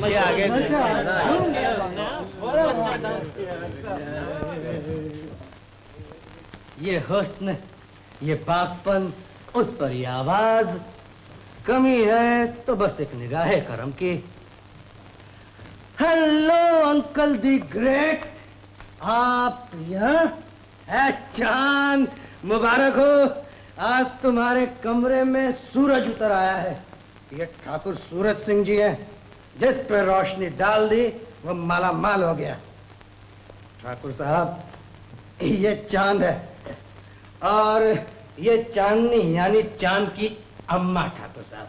पीछे आगे ये हुस्न, ये पाकपन, उस पर ये आवाज, कमी है तो बस एक निगाह करम की। हेलो अंकल दी ग्रेट, आप यहाँ? है चांद, मुबारक हो, आज तुम्हारे कमरे में सूरज उतर आया है। ये ठाकुर सूरज सिंह जी हैं, जिस पे रोशनी डाल दी वो माला माल हो गया। ठाकुर साहब, ये चांद है और ये चांदनी यानी चांद की अम्मा। ठाकुर साहब,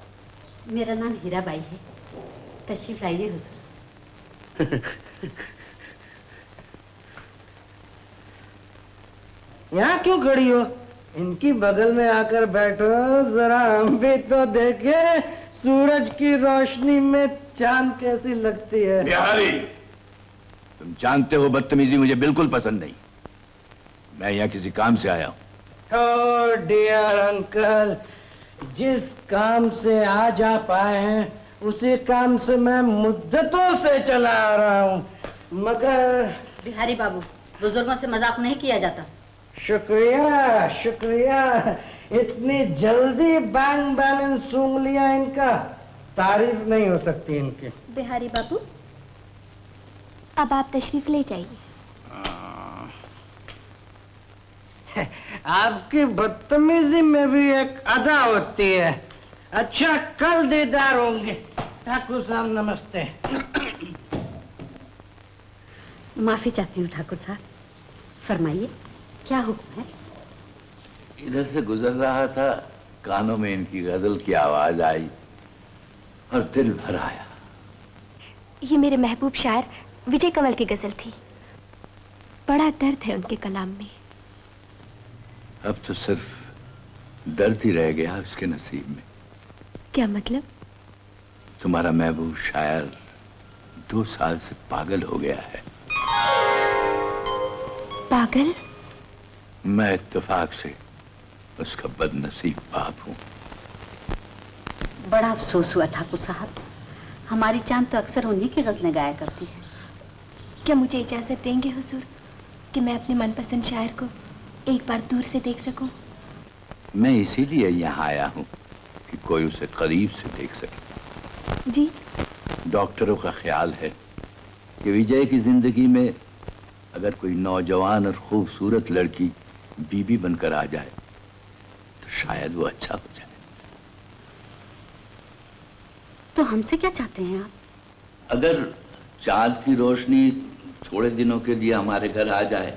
मेरा नाम हीराबाई है, तशरीफ लाइए हुजूर। यहाँ क्यों खड़ी हो? इनकी बगल में आकर बैठो, जरा हम भी तो देखे सूरज की रोशनी में चांद कैसी लगती है। बिहारी, तुम जानते हो बदतमीजी मुझे बिल्कुल पसंद नहीं। मैं यहाँ किसी काम से आया हूँ। ओह डियर अंकल, जिस काम से आज आप आए हैं उसी काम से मैं मुद्दतों से चला आ रहा हूँ, मगर बिहारी बाबू, बुजुर्गों से मजाक नहीं किया जाता। शुक्रिया शुक्रिया, इतनी जल्दी बैंक बैलेंस सूंघ लिया इनका, तारीफ नहीं हो सकती इनकी। बिहारी बाबू, अब आप तशरीफ ले जाइए। आपकी बदतमीजी में भी एक अदा होती है। अच्छा, कल दीदार होंगे। ठाकुर साहब नमस्ते। माफी चाहती हूँ ठाकुर साहब, फरमाइए क्या हुक्म है? इधर से गुजर रहा था, कानों में इनकी गजल की आवाज आई और दिल भर आया। ये मेरे महबूब शायर विजय कमल की गजल थी। बड़ा दर्द है उनके कलाम में। अब तो सिर्फ दर्द ही रह गया उसके नसीब में। क्या मतलब? तुम्हारा महबूब शायर 2 साल से पागल हो गया है। पागल? मैं इत्तेफाक से उसका बदनसीब बाप हूँ। बड़ा अफसोस हुआ ठाकुर साहब, हमारी चांद तो अक्सर उन्हीं की गजलें गाया करती है। क्या मुझे इजाजत देंगे हुजूर कि मैं अपने मनपसंद शायर को एक बार दूर से देख सकूं? मैं इसीलिए यहाँ आया हूँ कि कोई उसे करीब से देख सके। जी? डॉक्टरों का ख्याल है कि विजय की जिंदगी में अगर कोई नौजवान और खूबसूरत लड़की बीबी बनकर आ जाए तो शायद वो अच्छा हो जाए। तो हमसे क्या चाहते हैं आप? अगर चांद की रोशनी थोड़े दिनों के लिए हमारे घर आ जाए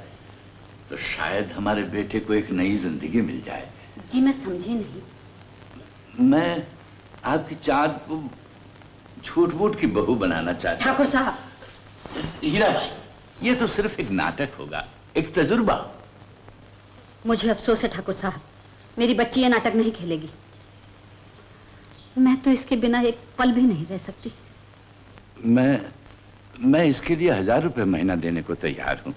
तो शायद हमारे बेटे को एक नई जिंदगी मिल जाए। जी मैं समझी नहीं। मैं आपकी चांद को झूठ-मूठ की बहू बनाना चाहता हूं। ठाकुर साहब, हीरा भाई, ये तो सिर्फ एक नाटक होगा, एक तजुर्बा। मुझे अफसोस है ठाकुर साहब, मेरी बच्ची ये नाटक नहीं खेलेगी। मैं तो इसके बिना एक पल भी नहीं रह सकती। मैं इसके लिए 1000 रुपए महीना देने को तैयार हूं।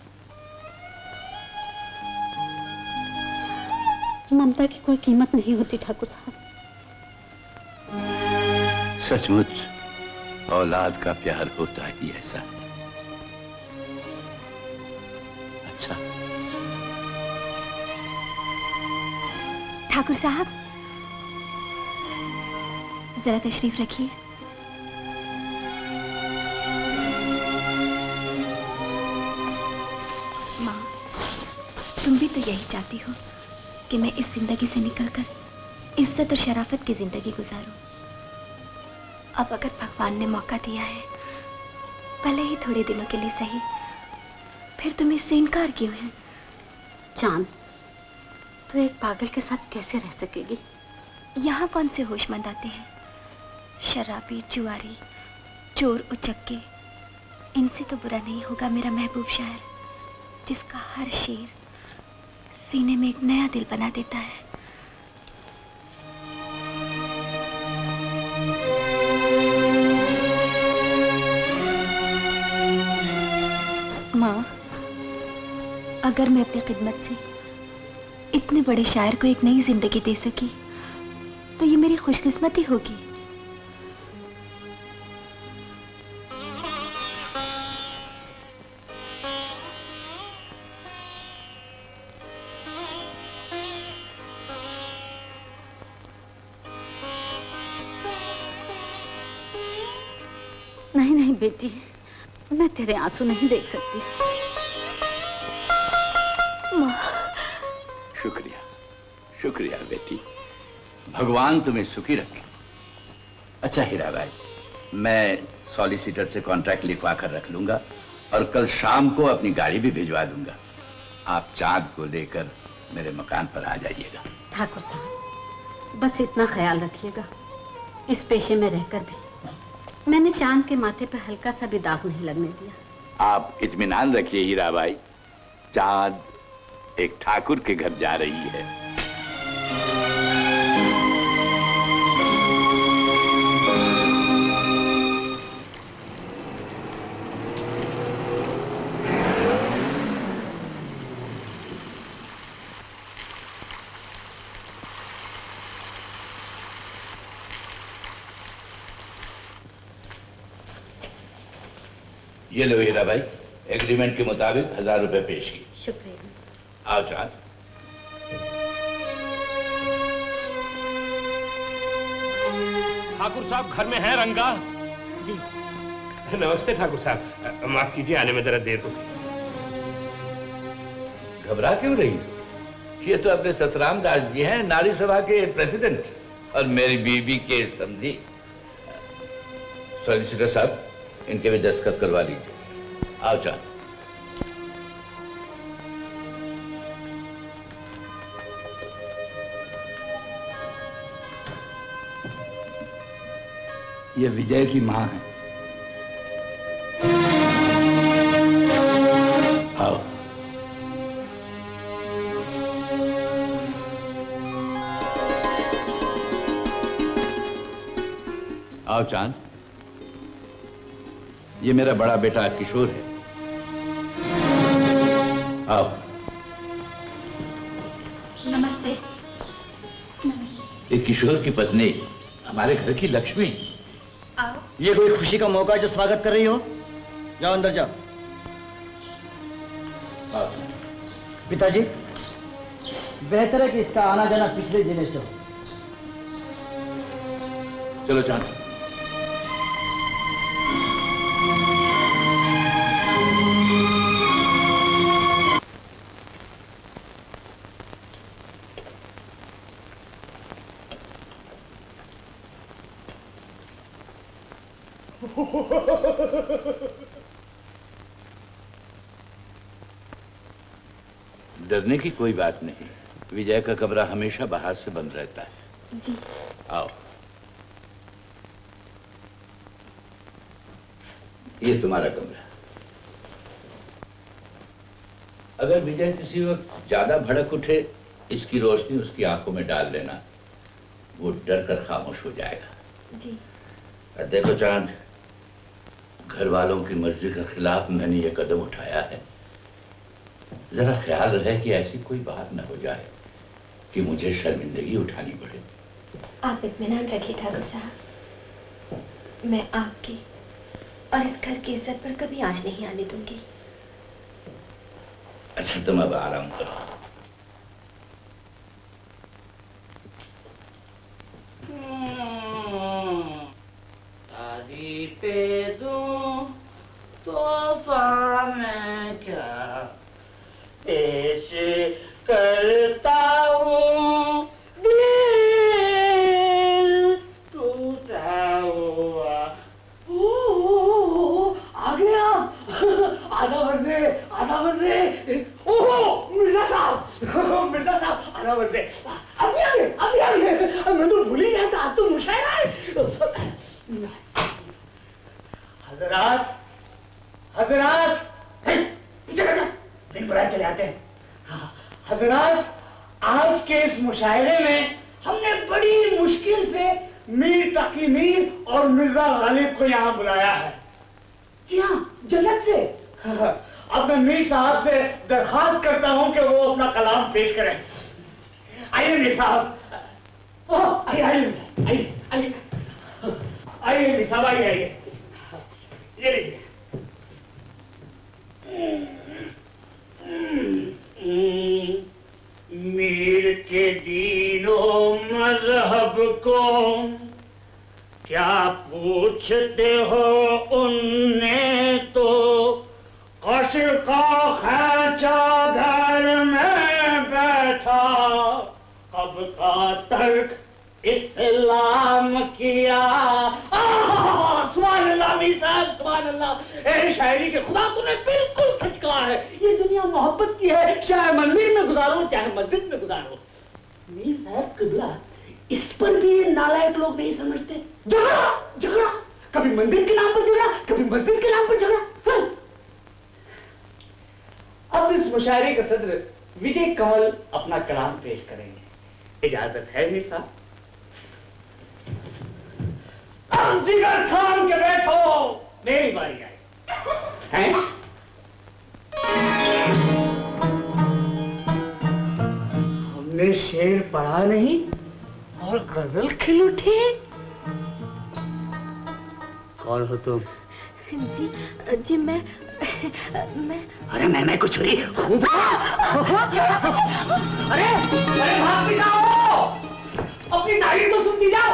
ममता की कोई कीमत नहीं होती ठाकुर साहब। सचमुच औलाद का प्यार होता ही ऐसा। अच्छा ठाकुर साहब, जरा तशरीफ रखिए। माँ, तुम भी तो यही चाहती हो कि मैं इस जिंदगी से निकलकर इज्जत और शराफत की जिंदगी गुजारूं। अब अगर भगवान ने मौका दिया है, भले ही थोड़े दिनों के लिए सही, फिर तुम इससे इनकार क्यों है? चांद, तो एक पागल के साथ कैसे रह सकेगी? यहाँ कौन से होशमंद आते हैं? शराबी, जुआरी, चोर, उचक्के, इनसे तो बुरा नहीं होगा मेरा महबूब शायर, जिसका हर शेर सीने में एक नया दिल बना देता है। माँ, अगर मैं अपनी खिदमत से इतने बड़े शायर को एक नई जिंदगी दे सकी तो ये मेरी खुशकिस्मती होगी। नहीं नहीं बेटी, मैं तेरे आंसू नहीं देख सकती। माँ। शुक्रिया, शुक्रिया बेटी, भगवान तुम्हें सुखी रखे। अच्छा हीरा भाई, मैं सॉलिसिटर से कॉन्ट्रैक्ट लिखवा कर रख लूंगा और कल शाम को अपनी गाड़ी भी भिजवा दूंगा। आप चांद को लेकर मेरे मकान पर आ जाइएगा। ठाकुर साहब, बस इतना ख्याल रखिएगा, इस पेशे में रहकर भी मैंने चांद के माथे पर हल्का सा भी दाग नहीं लगने दिया। आप इत्मीनान रखिए हीरा भाई, चांद एक ठाकुर के घर जा रही है। ये लो हीरा भाई, एग्रीमेंट के मुताबिक 1000 रुपए पेश की। शुक्रिया। आओ चांद। ठाकुर साहब घर में है रंगा? जी। नमस्ते ठाकुर साहब, माफ कीजिए आने में जरा देर हो गई। घबरा क्यों रही? ये तो अपने सतराम दास जी हैं, नारी सभा के प्रेसिडेंट और मेरी बीबी के समधी। सॉलिसिटर साहब, इनके भी दस्तखत करवा लीजिए। आओ चांद। ये विजय की मां है। आओ। आओ चांद, ये मेरा बड़ा बेटा किशोर है। आओ। नमस्ते। एक किशोर की पत्नी, हमारे घर की लक्ष्मी। आओ। ये कोई खुशी का मौका है जो स्वागत कर रही हो? जाओ अंदर जाओ। आओ। पिताजी, बेहतर है कि इसका आना जाना पिछले जिले से हो। चलो चांद। डरने की कोई बात नहीं, विजय का कमरा हमेशा बाहर से बंद रहता है। जी। आओ। ये तुम्हारा कमरा। अगर विजय किसी वक्त ज्यादा भड़क उठे, इसकी रोशनी उसकी आंखों में डाल लेना, वो डर कर खामोश हो जाएगा। जी। देखो चांद, घर वालों की मर्जी के खिलाफ मैंने ये कदम उठाया है। जरा ख्याल रहे कि ऐसी कोई बात न हो जाए कि मुझे शर्मिंदगी उठानी पड़े। आप इत्मीनान रखिए ठाकुर साहब, मैं आपकी और इस घर की इज्जत पर कभी आंच नहीं आने दूंगी। अच्छा, तुम अब आराम करो। शादी पे दूं तोहफा मैं क्या पेश करता हूँ, दिल टूटा हुआ। आ गया। आधा बजे। ओहो मिर्जा साहब, आधा बजे। अभी आ गए। मैं तो भूल ही गया था, आज तो मुशायरा है। हजरात, पीछे बैठो, फिर बुलाए चले आते हैं। हजरात, आज के इस मुशायरे में हमने बड़ी मुश्किल से मीर तकी मीर और मिर्जा गालिब को यहाँ बुलाया है। जी हाँ, जन्नत से। अब मैं मीर साहब से दरखास्त करता हूँ कि वो अपना कलाम पेश करें। आइए मीर साहब। आइए मीर साहब, आइए मीर साहब, आइए। ये लीजिए। मीर के दीनो मजहब को क्या पूछते हो उन आशिका खैचा घर में बैठा, कब का तर्क इस्लाम किया। सुभान अल्लाह मीर साहब, सुभान अल्लाह। ए शायरी के खुदा, तूने बिल्कुल सच कहा है। ये दुनिया मोहब्बत की है, चाहे मंदिर में गुजारो चाहे मस्जिद में गुजारो। मीर साहब किबला, इस पर भी ये नालायक लोग नहीं समझते। झगड़ा झगड़ा, कभी मंदिर के नाम पर झगड़ा, कभी मस्जिद के नाम पर झगड़ा। हाँ। अब इस मुशायरे का सदर विजय कंवल अपना कलाम पेश करेंगे। इजाजत है मीर साहब? अब जिगर थाम के बैठो, मेरी बारी आई है। हमने शेर पढ़ा नहीं और गजल खिल उठी। कौन हो तुम? जी जी मैं अरे मैं कुछ नहीं खूब। अरे अरे भाग भी जाओ, अपनी तारीफ तो सुनती जाओ।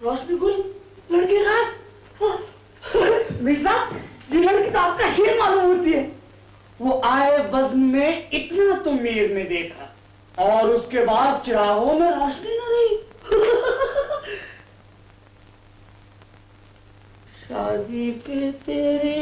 रोशनी गुल लड़की का मिर्जा, ये लड़की तो आपका शेर मालूम होती है। वो आए वज़्न में इतना तो मीर ने देखा और उसके बाद चिरागों में रोशनी न रही। शादी पे तेरी